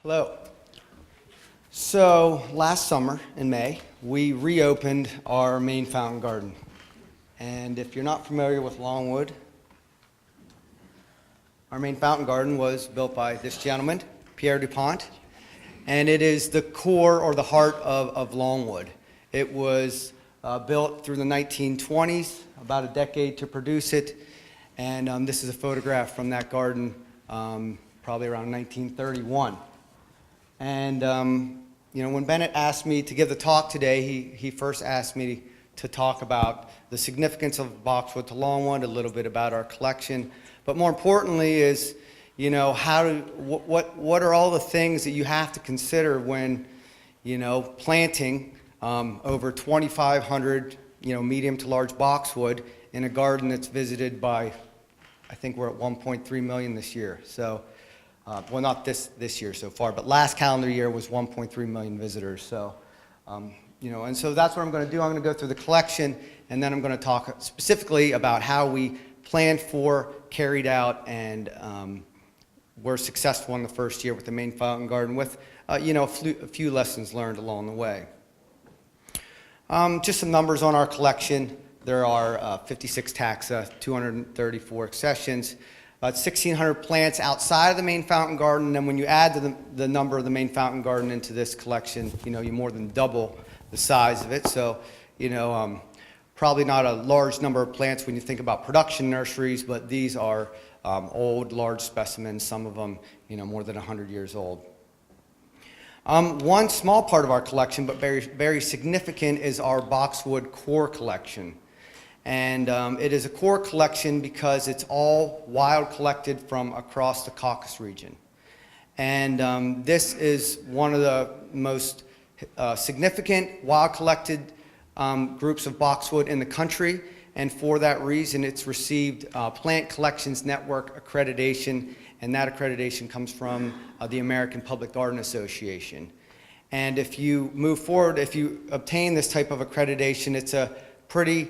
Hello. So last summer in May, we reopened our main fountain garden. And if you're not familiar with Longwood, our main fountain garden was built by this gentleman, Pierre DuPont, and it is the core or the heart of Longwood. It was built through the 1920s, about a decade to produce it, and this is a photograph from that garden probably around 1931. And when Bennett asked me to give the talk today, he first asked me to talk about the significance of Boxwood to Longwood, a little bit about our collection, but more importantly is, what are all the things that you have to consider when, planting over 2,500, medium to large boxwood in a garden that's visited by, I think we're at 1.3 million this year. So. Well, not this year so far, but last calendar year was 1.3 million visitors. So, and so that's what I'm going to do. I'm going to go through the collection, and then I'm going to talk specifically about how we planned for, carried out, and were successful in the first year with the main fountain garden with, a few lessons learned along the way. Just some numbers on our collection. There are 56 taxa, 234 accessions. About 1,600 plants outside of the main fountain garden, and then when you add the number of the main fountain garden into this collection, you more than double the size of it. So, probably not a large number of plants when you think about production nurseries, but these are old, large specimens, some of them, more than 100 years old. One small part of our collection, but very, very significant, is our Boxwood core collection. And it is a core collection because it's all wild collected from across the Caucasus region. And this is one of the most significant wild collected groups of boxwood in the country. And for that reason, it's received Plant Collections Network accreditation. And that accreditation comes from the American Public Garden Association. And if you move forward, if you obtain this type of accreditation, it's a pretty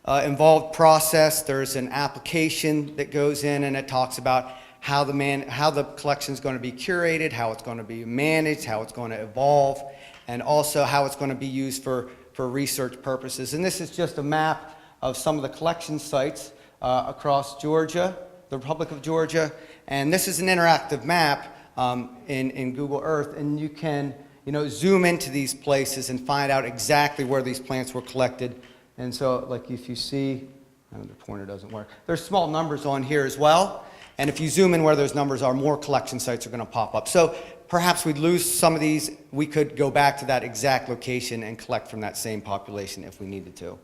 involved process. There's an application that goes in, and it talks about how the collection is going to be curated, how it's going to be managed, how it's going to evolve, and also how it's going to be used for research purposes. And this is just a map of some of the collection sites across Georgia, the Republic of Georgia, and this is an interactive map in Google Earth, and you can zoom into these places and find out exactly where these plants were collected. And so, like if you see, the pointer doesn't work, there's small numbers on here as well. And if you zoom in where those numbers are, more collection sites are going to pop up. So perhaps we'd lose some of these. We could go back to that exact location and collect from that same population if we needed to.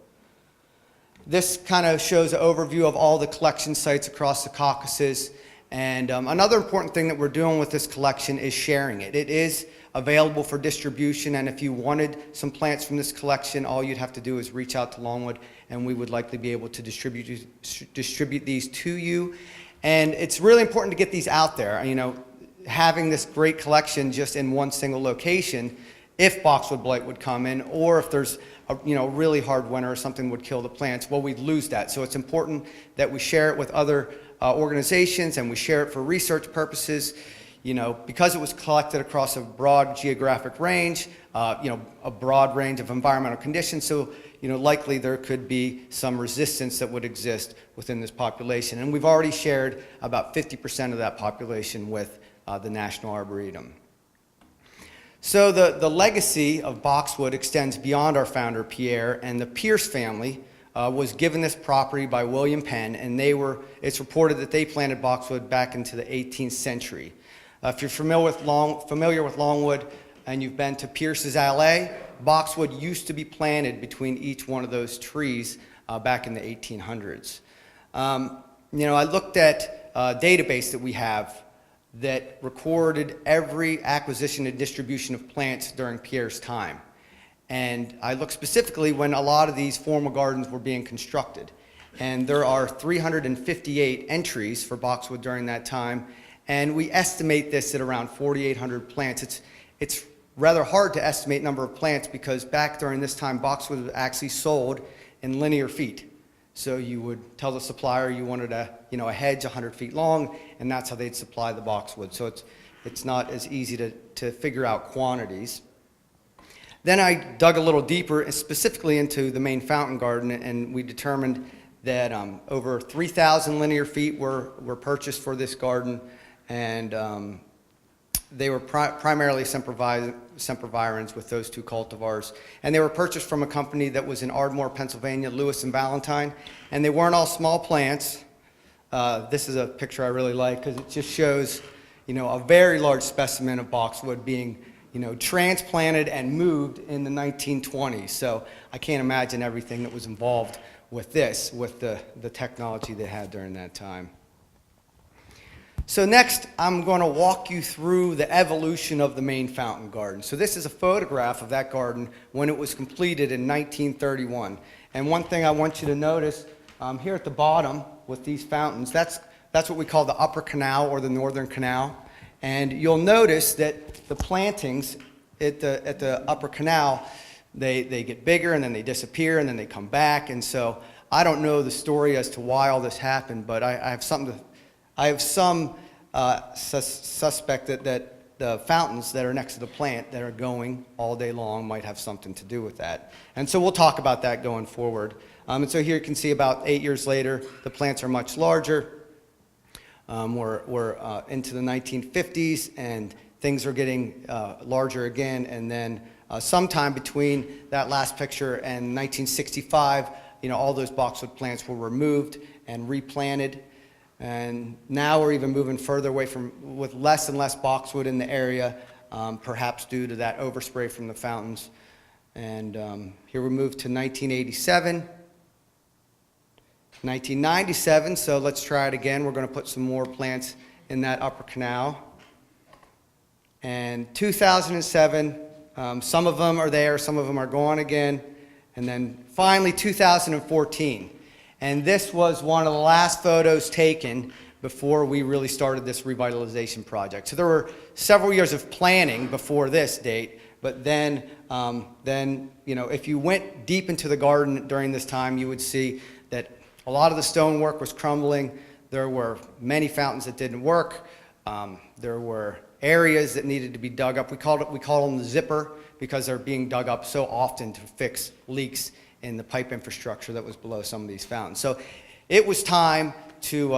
This kind of shows an overview of all the collection sites across the Caucasus. And another important thing that we're doing with this collection is sharing it. It is available for distribution, and if you wanted some plants from this collection, all you'd have to do is reach out to Longwood, and we would likely be able to distribute these to you. And it's really important to get these out there. Having this great collection just in one single location, if boxwood blight would come in, or if there's a really hard winter or something would kill the plants, well, we'd lose that. So it's important that we share it with other organizations, and we share it for research purposes. Because it was collected across a broad geographic range, a broad range of environmental conditions, so likely there could be some resistance that would exist within this population. And we've already shared about 50% of that population with the National Arboretum. So the legacy of boxwood extends beyond our founder, Pierre, and the Pierce family was given this property by William Penn, and it's reported that they planted boxwood back into the 18th century. If you're familiar with Longwood and you've been to Pierce's Alley, boxwood used to be planted between each one of those trees back in the 1800s. I looked at a database that we have that recorded every acquisition and distribution of plants during Pierre's time. And I looked specifically when a lot of these formal gardens were being constructed. And there are 358 entries for boxwood during that time. And we estimate this at around 4,800 plants. It's rather hard to estimate number of plants because back during this time, boxwood was actually sold in linear feet. So you would tell the supplier you wanted a hedge 100 feet long, and that's how they'd supply the boxwood. So it's not as easy to figure out quantities. Then I dug a little deeper, specifically into the main fountain garden, and we determined that over 3,000 linear feet were purchased for this garden, and they were primarily sempervirens with those two cultivars. And they were purchased from a company that was in Ardmore, Pennsylvania, Lewis and Valentine, and they weren't all small plants. This is a picture I really like because it just shows, a very large specimen of boxwood being, transplanted and moved in the 1920s. So I can't imagine everything that was involved with this, with the technology they had during that time. So next, I'm going to walk you through the evolution of the main fountain garden. So this is a photograph of that garden when it was completed in 1931. And one thing I want you to notice here at the bottom with these fountains, that's what we call the upper canal or the northern canal. And you'll notice that the plantings at the upper canal, they get bigger and then they disappear and then they come back. And so I don't know the story as to why all this happened, but I have some suspect that the fountains that are next to the plant that are going all day long might have something to do with that. And so we'll talk about that going forward. And so here you can see about 8 years later, the plants are much larger. We're into the 1950s, and things are getting larger again. And then sometime between that last picture and 1965, all those boxwood plants were removed and replanted. And now we're even moving further away with less and less boxwood in the area, perhaps due to that overspray from the fountains. And here we move to 1987. 1997, so let's try it again. We're going to put some more plants in that upper canal. And 2007, some of them are there, some of them are gone again. And then finally 2014. And this was one of the last photos taken before we really started this revitalization project. So there were several years of planning before this date, but then if you went deep into the garden during this time, you would see that a lot of the stonework was crumbling. There were many fountains that didn't work. There were areas that needed to be dug up. We call them the zipper because they're being dug up so often to fix leaks in the pipe infrastructure that was below some of these fountains. So it was time to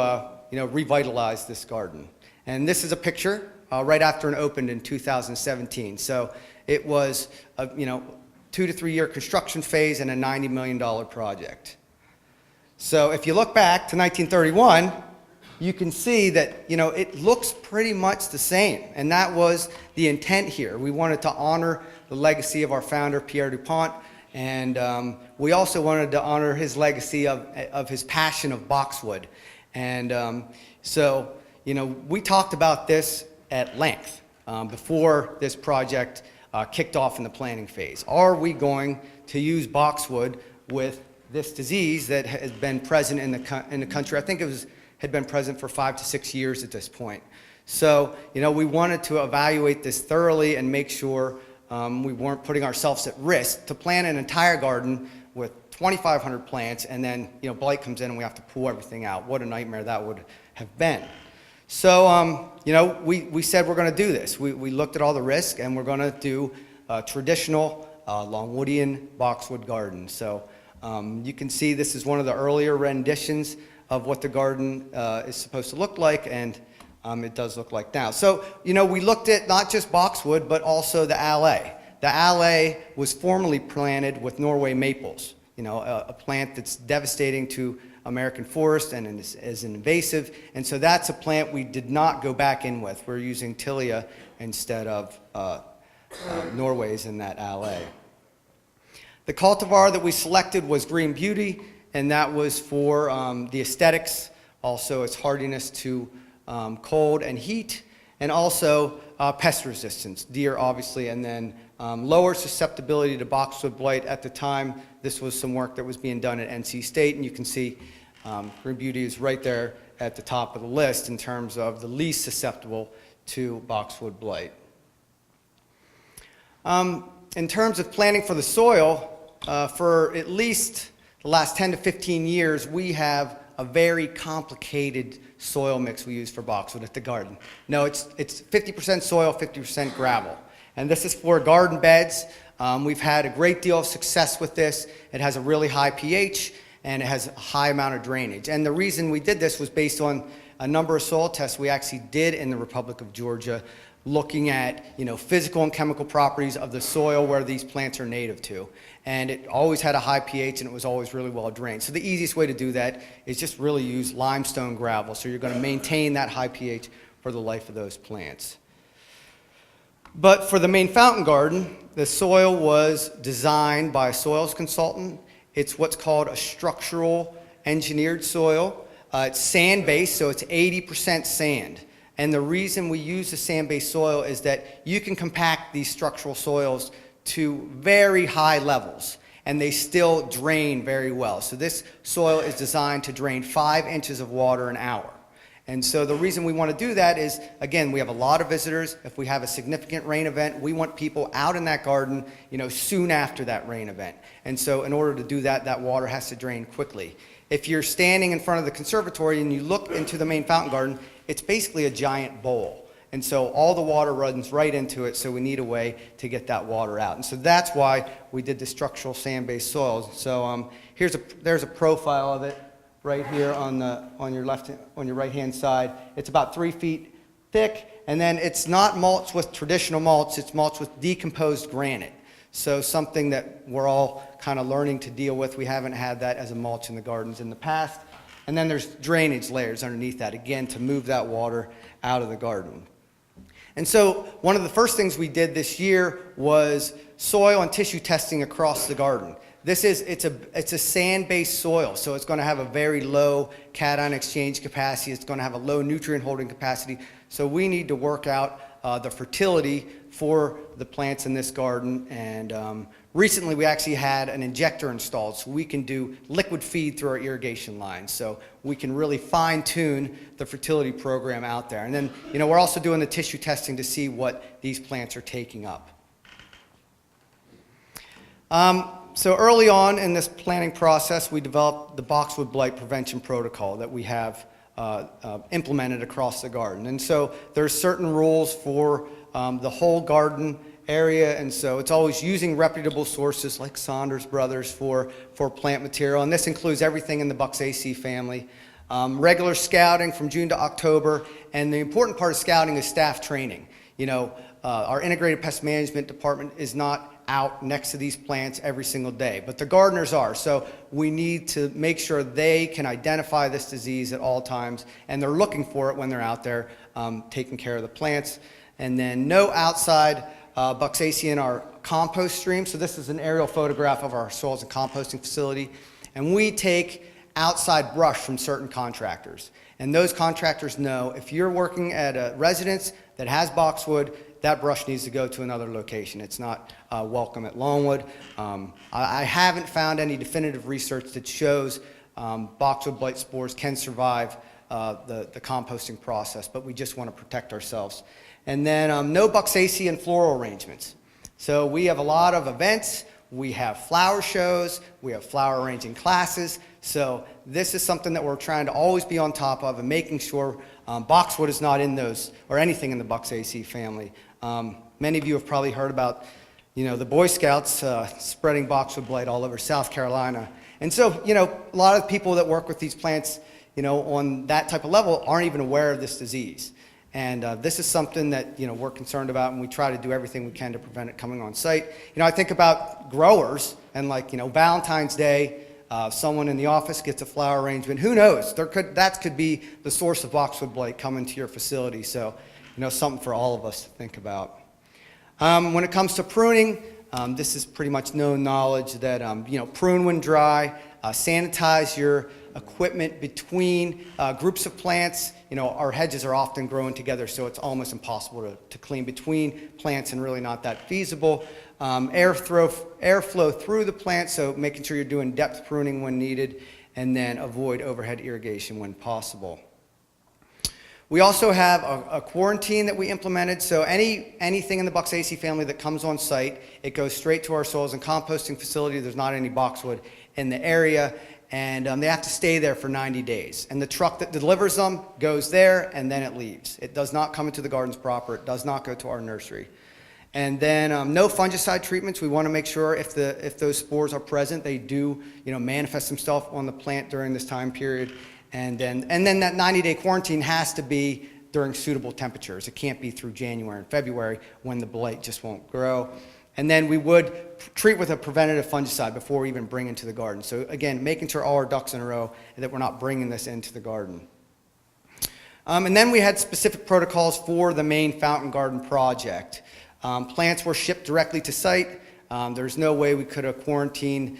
revitalize this garden. And this is a picture right after it opened in 2017. So it was a 2 to 3 year construction phase and a $90 million project. So if you look back to 1931, you can see that it looks pretty much the same, and that was the intent here. We wanted to honor the legacy of our founder, Pierre DuPont, and we also wanted to honor his legacy of his passion of boxwood. And so we talked about this at length before this project kicked off in the planning phase. Are we going to use boxwood with this disease that has been present in the country? I think had been present for 5 to 6 years at this point. So, we wanted to evaluate this thoroughly and make sure we weren't putting ourselves at risk to plant an entire garden with 2,500 plants, and then, blight comes in and we have to pull everything out. What a nightmare that would have been. So, we said we're going to do this. We looked at all the risk, and we're going to do a traditional Longwoodian boxwood garden. So, you can see this is one of the earlier renditions of what the garden is supposed to look like, and it does look like now. So, we looked at not just boxwood, but also the allay. The allay was formerly planted with Norway maples, a plant that's devastating to American forest and is invasive. And so that's a plant we did not go back in with. We're using Tilia instead of Norways in that allay. The cultivar that we selected was Green Beauty, and that was for the aesthetics, also its hardiness to cold and heat, and also pest resistance, deer obviously, and then lower susceptibility to boxwood blight. At the time, this was some work that was being done at NC State, and you can see Green Beauty is right there at the top of the list in terms of the least susceptible to boxwood blight. In terms of planning for the soil, for at least the last 10 to 15 years, we have a very complicated soil mix we use for boxwood at the garden. No, it's 50% soil, 50% gravel. And this is for garden beds. We've had a great deal of success with this. It has a really high pH and it has a high amount of drainage. And the reason we did this was based on a number of soil tests we actually did in the Republic of Georgia, looking at physical and chemical properties of the soil where these plants are native to. And it always had a high pH and it was always really well drained. So the easiest way to do that is just really use limestone gravel. So you're going to maintain that high pH for the life of those plants. But for the main fountain garden, the soil was designed by a soils consultant. It's what's called a structural engineered soil. It's sand-based, so it's 80% sand. And the reason we use the sand-based soil is that you can compact these structural soils to very high levels, and they still drain very well. So this soil is designed to drain 5 inches of water an hour. And so the reason we want to do that is, again, we have a lot of visitors. If we have a significant rain event, we want people out in that garden, soon after that rain event. And so in order to do that, that water has to drain quickly. If you're standing in front of the conservatory and you look into the main fountain garden, it's basically a giant bowl. And so all the water runs right into it, so we need a way to get that water out. And so that's why we did the structural sand-based soils. So there's a profile of it right here on your right-hand side. It's about 3 feet thick, and then it's not mulch with traditional mulch, it's mulch with decomposed granite. So something that we're all kind of learning to deal with. We haven't had that as a mulch in the gardens in the past. And then there's drainage layers underneath that, again, to move that water out of the garden. And so one of the first things we did this year was soil and tissue testing across the garden. It's a sand-based soil, so it's going to have a very low cation exchange capacity. It's going to have a low nutrient holding capacity. So we need to work out the fertility for the plants in this garden. And recently we actually had an injector installed, so we can do liquid feed through our irrigation lines. So we can really fine-tune the fertility program out there. And then we're also doing the tissue testing to see what these plants are taking up. So early on in this planning process, we developed the Boxwood blight prevention protocol that we have implemented across the garden. And so there's certain rules for the whole garden area, and so it's always using reputable sources like Saunders Brothers for plant material, and this includes everything in the Boxaceae family. Regular scouting from June to October, and the important part of scouting is staff training. Our integrated pest management department is not out next to these plants every single day, but the gardeners are. So we need to make sure they can identify this disease at all times, and they're looking for it when they're out there taking care of the plants. And then no outside Boxaceae in our compost stream. So this is an aerial photograph of our soils and composting facility, and we take outside brush from certain contractors. And those contractors know if you're working at a residence that has boxwood, that brush needs to go to another location. It's not welcome at Longwood. I haven't found any definitive research that shows boxwood blight spores can survive the composting process, but we just want to protect ourselves. And then no Boxaceae and floral arrangements. So we have a lot of events. We have flower shows. We have flower arranging classes. So this is something that we're trying to always be on top of and making sure boxwood is not in those or anything in the Boxaceae family. Many of you have probably heard about, the Boy Scouts spreading boxwood blight all over South Carolina. And so, a lot of people that work with these plants, on that type of level aren't even aware of this disease. And this is something that, we're concerned about, and we try to do everything we can to prevent it coming on site. I think about growers and Valentine's Day, someone in the office gets a flower arrangement. Who knows? That could be the source of boxwood blight coming to your facility. So, something for all of us to think about. When it comes to pruning, this is pretty much known knowledge that, prune when dry, sanitize your equipment between groups of plants. Our hedges are often growing together, so it's almost impossible to clean between plants and really not that feasible. Airflow through the plant, so making sure you're doing depth pruning when needed, and then avoid overhead irrigation when possible. We also have a quarantine that we implemented, so anything in the Boxaceae family that comes on site, it goes straight to our soils and composting facility. There's not any boxwood in the area, and they have to stay there for 90 days. And the truck that delivers them goes there, and then it leaves. It does not come into the gardens proper. It does not go to our nursery. And then no fungicide treatments. We want to make sure if those spores are present, they do manifest themselves on the plant during this time period. And then that 90-day quarantine has to be during suitable temperatures. It can't be through January and February when the blight just won't grow. And then we would treat with a preventative fungicide before we even bring into the garden. So again, making sure all our ducks in a row and that we're not bringing this into the garden. And then we had specific protocols for the main fountain garden project. Plants were shipped directly to site. There's no way we could have quarantined,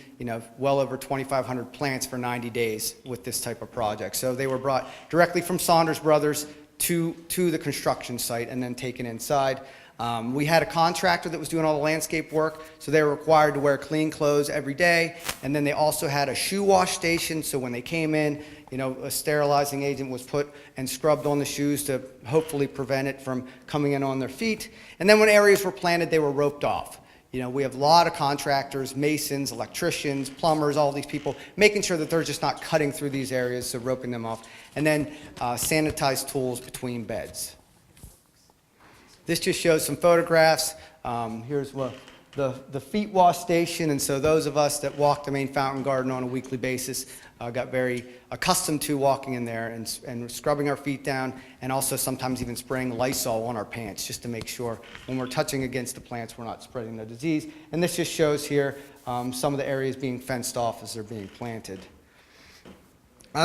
well over 2,500 plants for 90 days with this type of project. So they were brought directly from Saunders Brothers to the construction site and then taken inside. We had a contractor that was doing all the landscape work, so they were required to wear clean clothes every day. And then they also had a shoe wash station, so when they came in, a sterilizing agent was put and scrubbed on the shoes to hopefully prevent it from coming in on their feet. And then when areas were planted, they were roped off. We have a lot of contractors, masons, electricians, plumbers, all these people, making sure that they're just not cutting through these areas, so roping them off. And then sanitized tools between beds. This just shows some photographs. Here's the feet wash station, and so those of us that walk the main fountain garden on a weekly basis got very accustomed to walking in there and scrubbing our feet down, and also sometimes even spraying Lysol on our pants just to make sure when we're touching against the plants we're not spreading the disease. And this just shows here some of the areas being fenced off as they're being planted.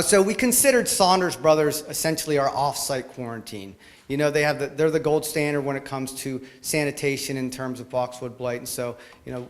So we considered Saunders Brothers essentially our off-site quarantine. They're the gold standard when it comes to sanitation in terms of boxwood blight, and so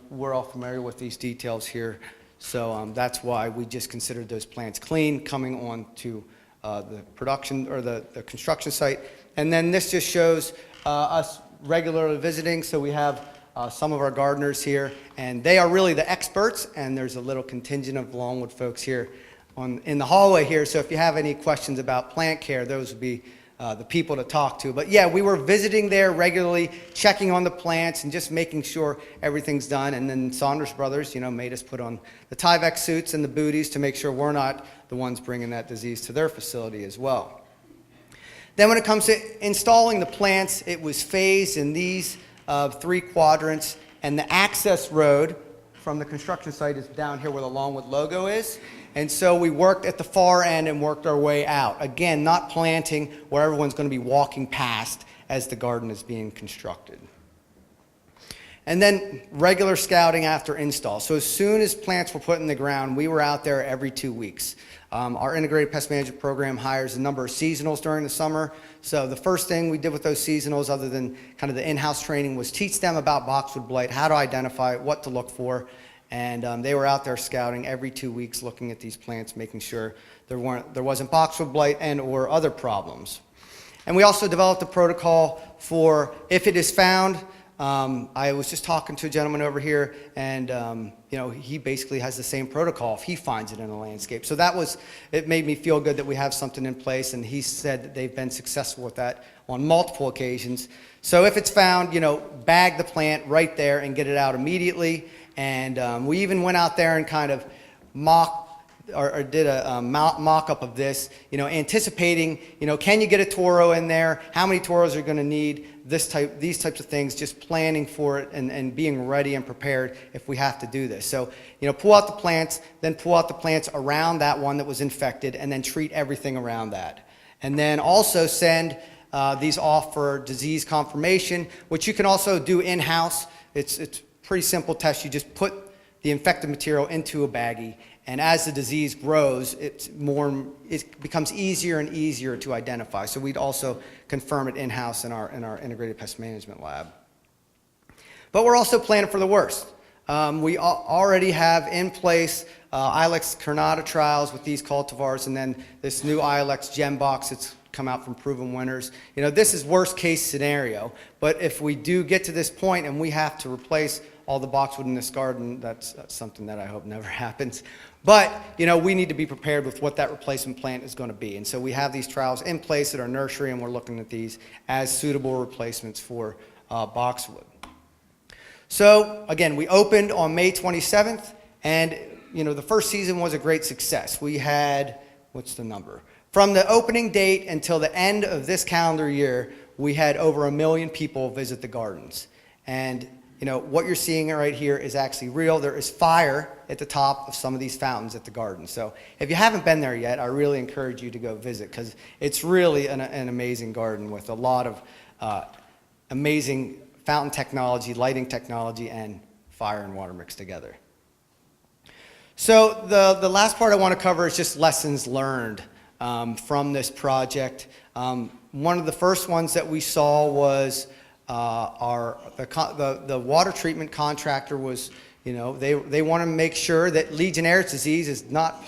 we're all familiar with these details here. So that's why we just considered those plants clean coming on to the production or the construction site. And then this just shows us regularly visiting. So we have some of our gardeners here, and they are really the experts. And there's a little contingent of Longwood folks here in the hallway here. So if you have any questions about plant care, those would be the people to talk to. But yeah, we were visiting there regularly, checking on the plants and just making sure everything's done. And then Saunders Brothers, made us put on the Tyvek suits and the booties to make sure we're not the ones bringing that disease to their facility as well. Then when it comes to installing the plants, it was phased in these 3 quadrants, and the access road from the construction site is down here where the Longwood logo is. And so we worked at the far end and worked our way out. Again, not planting where everyone's going to be walking past as the garden is being constructed. And then regular scouting after install. So as soon as plants were put in the ground, we were out there every 2 weeks. Our integrated pest management program hires a number of seasonals during the summer. So the first thing we did with those seasonals, other than kind of the in-house training, was teach them about boxwood blight, how to identify it, what to look for. And they were out there scouting every 2 weeks, looking at these plants, making sure there wasn't boxwood blight and or other problems. And we also developed a protocol for if it is found. I was just talking to a gentleman over here, and he basically has the same protocol if he finds it in a landscape. So it made me feel good that we have something in place, and he said that they've been successful with that on multiple occasions. So if it's found, bag the plant right there and get it out immediately. And we even went out there and kind of did a mock-up of this, anticipating, can you get a Toro in there? How many Toros are going to need? These types of things, just planning for it and being ready and prepared if we have to do this. So, pull out the plants, then pull out the plants around that one that was infected, and then treat everything around that. And then also send these off for disease confirmation, which you can also do in-house. It's pretty simple test. You just put the infected material into a baggie, and as the disease grows, it becomes easier and easier to identify. So we'd also confirm it in-house in our integrated pest management lab. But we're also planning for the worst. We already have in place Ilex Carnata trials with these cultivars, and then this new Ilex Gem Box that's come out from proven winners. This is worst case scenario, but if we do get to this point and we have to replace all the boxwood in this garden, that's something that I hope never happens. But, we need to be prepared with what that replacement plant is going to be. And so we have these trials in place at our nursery, and we're looking at these as suitable replacements for boxwood. So, again, we opened on May 27th, and, the first season was a great success. We had, what's the number? From the opening date until the end of this calendar year, we had over 1 million people visit the gardens. And what you're seeing right here is actually real. There is fire at the top of some of these fountains at the garden. So if you haven't been there yet, I really encourage you to go visit, because it's really an amazing garden with a lot of amazing fountain technology, lighting technology, and fire and water mixed together. So the last part I want to cover is just lessons learned from this project. One of the first ones that we saw was the water treatment contractor was, they want to make sure that Legionnaire's disease is not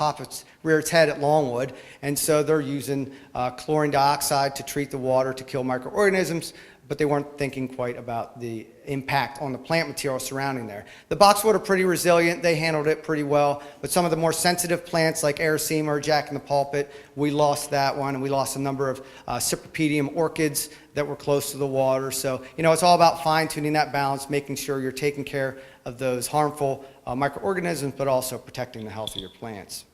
rear its head at Longwood, and so they're using chlorine dioxide to treat the water to kill microorganisms, but they weren't thinking quite about the impact on the plant material surrounding there. The boxwood are pretty resilient. They handled it pretty well, but some of the more sensitive plants like Erythema or Jack in the Pulpit, we lost that one, and we lost a number of Cypripedium orchids that were close to the water. So, it's all about fine-tuning that balance, making sure you're taking care of those harmful microorganisms, but also protecting the health of your plants.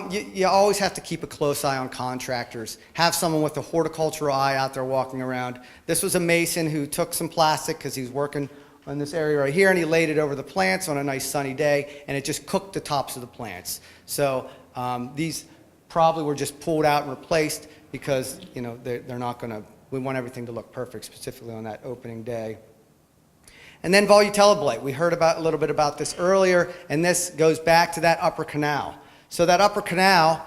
You always have to keep a close eye on contractors. Have someone with a horticultural eye out there walking around. This was a mason who took some plastic because he's working on this area right here, and he laid it over the plants on a nice sunny day, and it just cooked the tops of the plants. So these probably were just pulled out and replaced because they're not going to. We want everything to look perfect, specifically on that opening day. And then Volutella blight. We heard a little bit about this earlier, and this goes back to that upper canal. So that upper canal,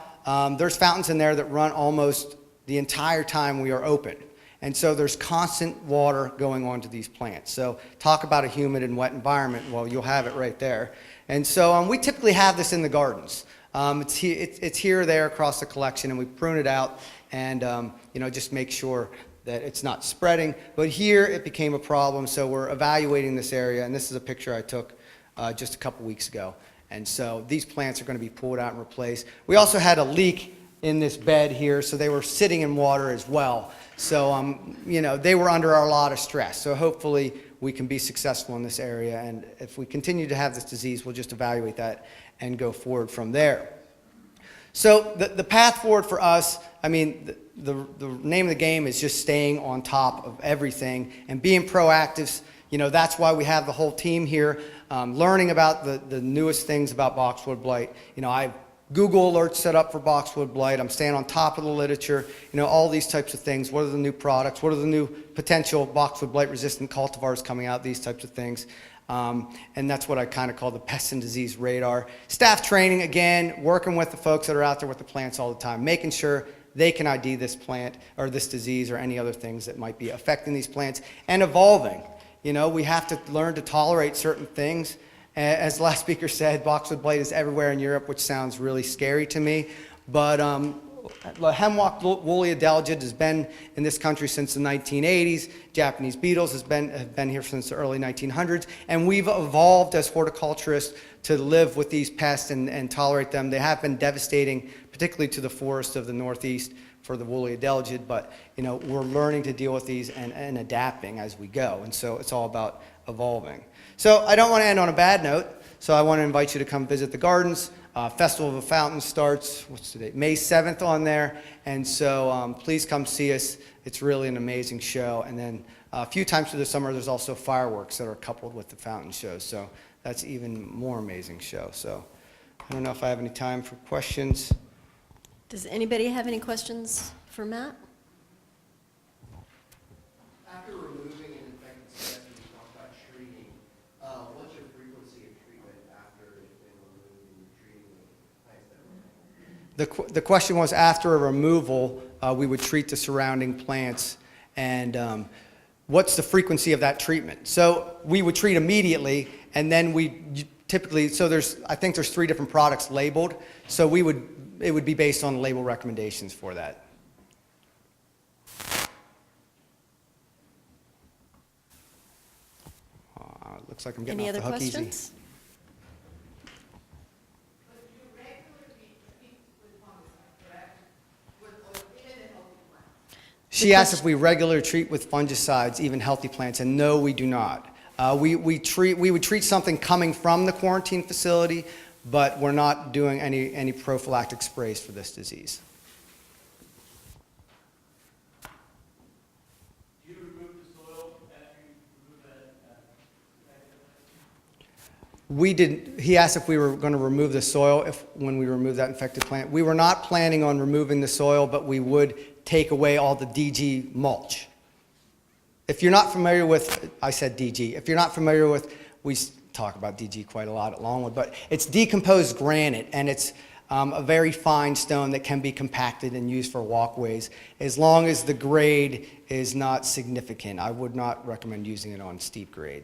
there's fountains in there that run almost the entire time we are open. And so there's constant water going on to these plants. So talk about a humid and wet environment. Well, you'll have it right there. And so we typically have this in the gardens. It's here or there across the collection, and we prune it out and just make sure that it's not spreading. But here it became a problem, so we're evaluating this area. And this is a picture I took just a couple weeks ago. And so these plants are going to be pulled out and replaced. We also had a leak in this bed here, so they were sitting in water as well. So, they were under a lot of stress. So hopefully we can be successful in this area. And if we continue to have this disease, we'll just evaluate that and go forward from there. So the path forward for us, the name of the game is just staying on top of everything and being proactive. That's why we have the whole team here, learning about the newest things about boxwood blight. I have Google alerts set up for boxwood blight. I'm staying on top of the literature, all these types of things. What are the new products? What are the new potential boxwood blight resistant cultivars coming out? These types of things. And that's what I kind of call the pest and disease radar. Staff training, again, working with the folks that are out there with the plants all the time, making sure they can ID this plant or this disease or any other things that might be affecting these plants, and evolving. We have to learn to tolerate certain things. As the last speaker said, boxwood blight is everywhere in Europe, which sounds really scary to me. But hemlock woolly adelgid has been in this country since the 1980s. Japanese beetles have been here since the early 1900s. And we've evolved as horticulturists to live with these pests and tolerate them. They have been devastating, particularly to the forests of the Northeast for the woolly adelgid, but we're learning to deal with these and adapting as we go, and so it's all about evolving. So I don't want to end on a bad note, so I want to invite you to come visit the gardens. Festival of the Fountain starts, what's the date? May 7th on there, and so please come see us. It's really an amazing show, and then a few times through the summer there's also fireworks that are coupled with the fountain shows, so that's even more amazing show. So I don't know if I have any time for questions. Does anybody have any questions for Matt? After removing an infected specimen, you talked about treating. What's your frequency of treatment after it's been removed and you're treating the plants that were? The question was, after a removal, we would treat the surrounding plants, and what's the frequency of that treatment? So we would treat immediately, and then we typically, I think there's 3 different products labeled, so it would be based on label recommendations for that. Looks like I'm getting off the hook easy. Any other questions? She asked if we regularly treat with fungicides, even healthy plants, and no, we do not. We would treat something coming from the quarantine facility, but we're not doing any prophylactic sprays for this disease. Do you remove the soil after you remove that? We did, he asked if we were going to remove the soil when we removed that infected plant. We were not planning on removing the soil, but we would take away all the DG mulch. If you're not familiar with, I said DG, if you're not familiar with, we talk about DG quite a lot at Longwood, but it's decomposed granite, and it's a very fine stone that can be compacted and used for walkways. As long as the grade is not significant, I would not recommend using it on steep grade.